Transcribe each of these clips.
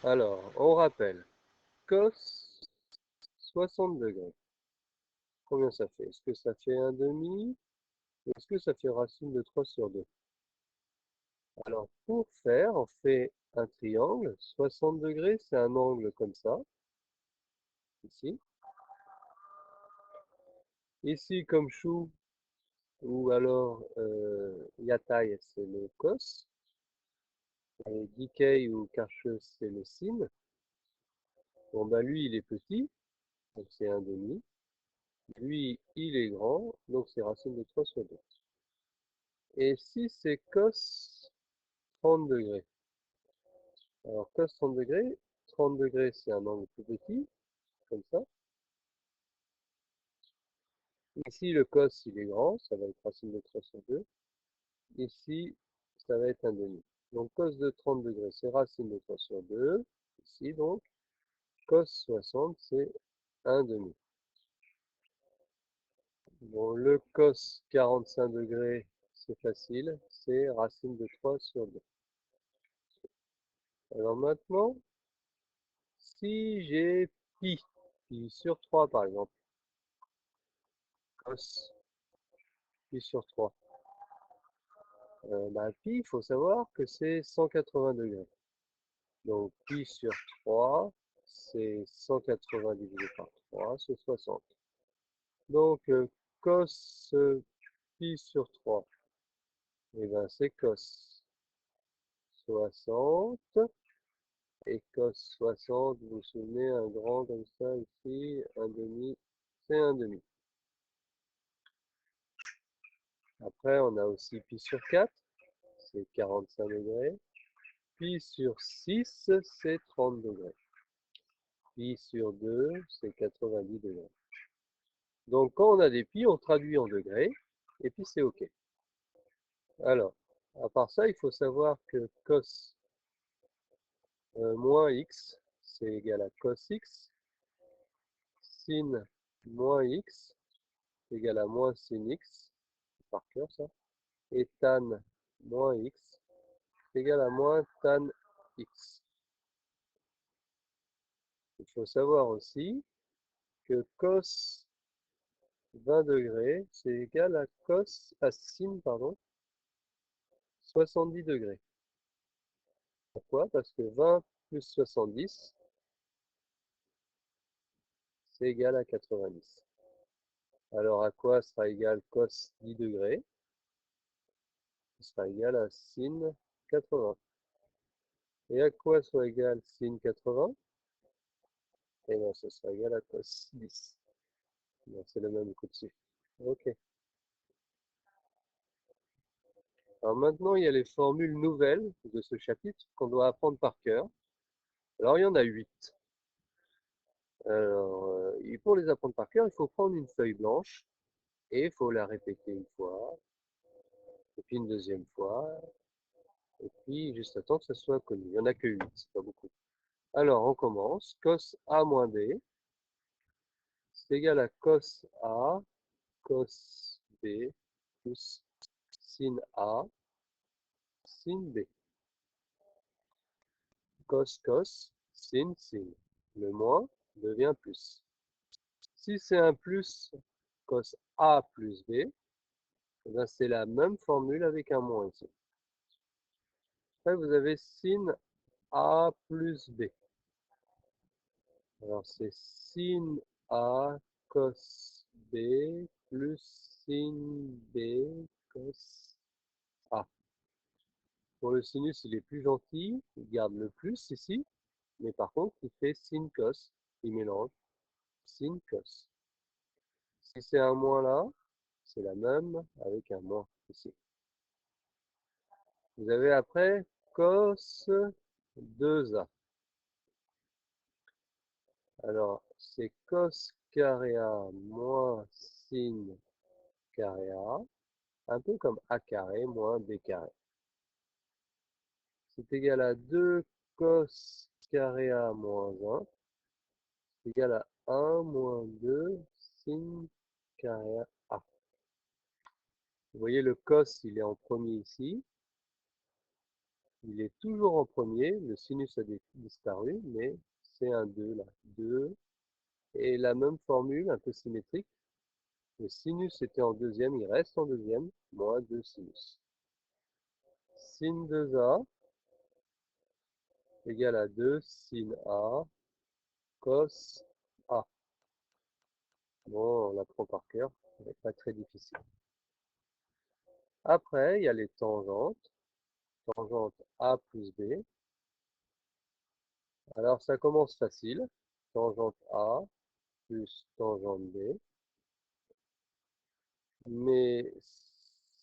Alors, on rappelle, cos 60 degrés. Combien ça fait? Est-ce que ça fait un demi? Est-ce que ça fait racine de 3 sur 2? Alors, pour faire, on fait un triangle. 60 degrés, c'est un angle comme ça, ici. Ici, comme chou, ou alors yataï, c'est le cos. Et decay ou carcheuse, c'est le sin. Bon, bah lui, il est petit, donc c'est un demi. Lui, il est grand, donc c'est racine de 3 sur 2. Et si c'est cos 30 degrés. Alors, cos 30 degrés, c'est un angle plus petit, comme ça. Ici, le cos, il est grand, ça va être racine de 3 sur 2. Ici, ça va être un demi. Donc, cos de 30 degrés, c'est racine de 3 sur 2. Ici, donc, cos 60, c'est un demi. Bon, le cos 45 degrés, c'est facile, c'est racine de 3 sur 2. Alors maintenant, si j'ai pi sur 3 par exemple, cos pi sur 3, bah, pi, il faut savoir que c'est 180 degrés. Donc pi sur 3, c'est 180 divisé par 3, c'est 60. Donc cos pi sur 3, et ben c'est cos 60. Et cos 60, vous vous souvenez, un grand comme ça ici, un demi, c'est un demi. Après, on a aussi pi sur 4, c'est 45 degrés. Pi sur 6, c'est 30 degrés. Pi sur 2, c'est 90 degrés. Donc quand on a des pi, on traduit en degrés, et puis c'est OK. Alors, à part ça, il faut savoir que cos moins x, c'est égal à cos x. Sin moins x, c'est égal à moins sin x. Par cœur, ça. Et tan moins x est égal à moins tan x. Il faut savoir aussi que cos 20 degrés, c'est égal à sin, pardon, 70 degrés. Pourquoi? Parce que 20 plus 70, c'est égal à 90. Alors à quoi sera égal cos 10 degrés? Ce sera égal à sin 80. Et à quoi sera égal sin 80? Eh bien, ce sera égal à cos 10. C'est le même coup dessus. Ok. Alors maintenant, il y a les formules nouvelles de ce chapitre qu'on doit apprendre par cœur. Alors il y en a 8. Alors, et pour les apprendre par cœur, il faut prendre une feuille blanche et il faut la répéter une fois, et puis une deuxième fois, et puis juste à temps que ça soit connu. Il n'y en a que 8, c'est pas beaucoup. Alors on commence. Cos A moins B, c'est égal à cos A, cos B, plus sin A, sin B. Cos, cos, sin, sin. Le moins devient plus. Si c'est un plus cos A plus B, eh ben, c'est la même formule avec un moins ici. Après, vous avez sin A plus B. Alors, c'est sin A cos B plus sin B cos A. Pour le sinus, il est plus gentil, il garde le plus ici, mais par contre, il fait sin cos, il mélange sin cos. Si c'est un moins là, c'est la même avec un moins ici. Vous avez après cos 2A. Alors, c'est cos carré A moins sin carré A, un peu comme A carré moins B carré. C'est égal à 2 cos carré A moins 1, c'est égal à 1 moins 2 sin carré A. Vous voyez le cos, il est en premier ici. Il est toujours en premier, le sinus a disparu, mais c'est un 2 là. 2. Et la même formule, un peu symétrique. Le sinus était en deuxième, il reste en deuxième, moins 2 sinus. Sin 2A égale à 2 sin A cos A. Bon, on l'apprend par cœur, c'est pas très difficile. Après, il y a les tangentes. Tangente A plus B. Alors, ça commence facile. Tangente A plus tangente B. Mais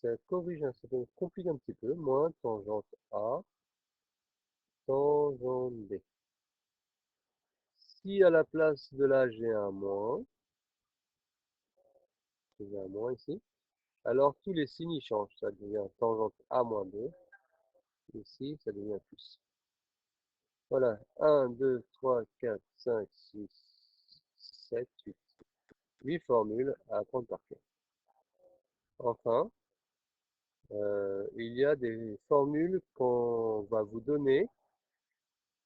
ça corrige, ça complique un petit peu. Moins tangente A, tangente B. Si à la place de là j'ai un moins, j'ai un moins ici, alors tous les signes y changent. Ça devient tangente A moins B. Ici, ça devient plus. Voilà, 1, 2, 3, 4, 5, 6, 7, 8. 8 formules à apprendre par cœur. Enfin, il y a des formules qu'on va vous donner,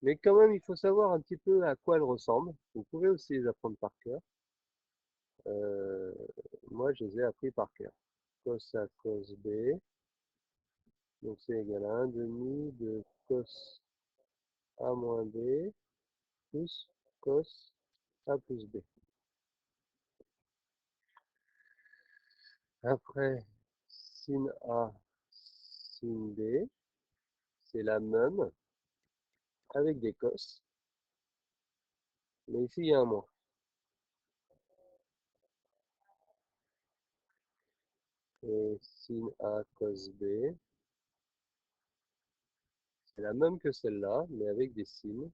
mais quand même, il faut savoir un petit peu à quoi elles ressemblent. Vous pouvez aussi les apprendre par cœur. Euh, Moi, je les ai appris par cœur. Cos A cos B, donc c'est égal à 1 demi de cos A moins B plus cos A plus B. Après, sin A, sin B, c'est la même avec des cos, mais ici il y a un moins. Et sin A cos B, c'est la même que celle-là, mais avec des sines.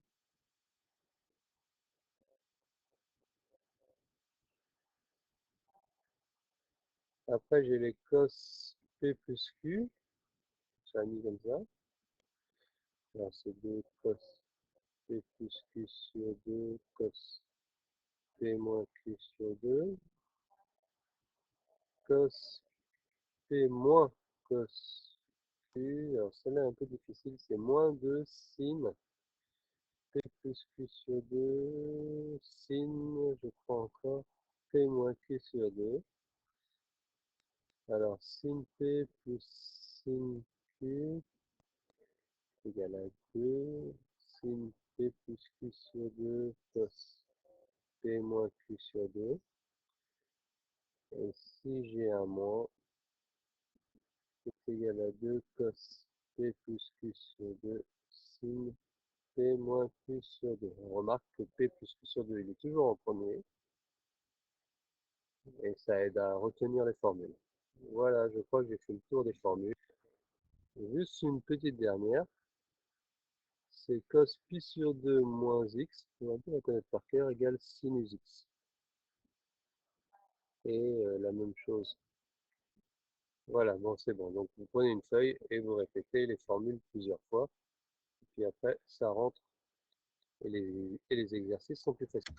Après, j'ai les cos P plus Q, ça a mis comme ça. Alors, c'est 2 cos P plus Q sur 2 cos P moins Q sur 2. Cos P moins cos Q. Alors, celle-là est un peu difficile, c'est moins 2 sin P plus Q sur 2. Sin, je crois encore, P moins Q sur 2. Alors, sin P plus sin Q égale à 2. Sin P plus Q sur 2 cos P moins Q sur 2. Et si j'ai un moins, c'est égal à 2 cos P plus Q sur 2 sin P moins Q sur 2. On remarque que P plus Q sur 2, il est toujours en premier. Et ça aide à retenir les formules. Voilà, je crois que j'ai fait le tour des formules. Juste une petite dernière. C'est cos pi sur 2 moins x, on va bien la connaître par cœur, égale sinus x. Et la même chose. Voilà, bon, c'est bon. Donc, vous prenez une feuille et vous répétez les formules plusieurs fois. Puis après, ça rentre et les exercices sont plus faciles.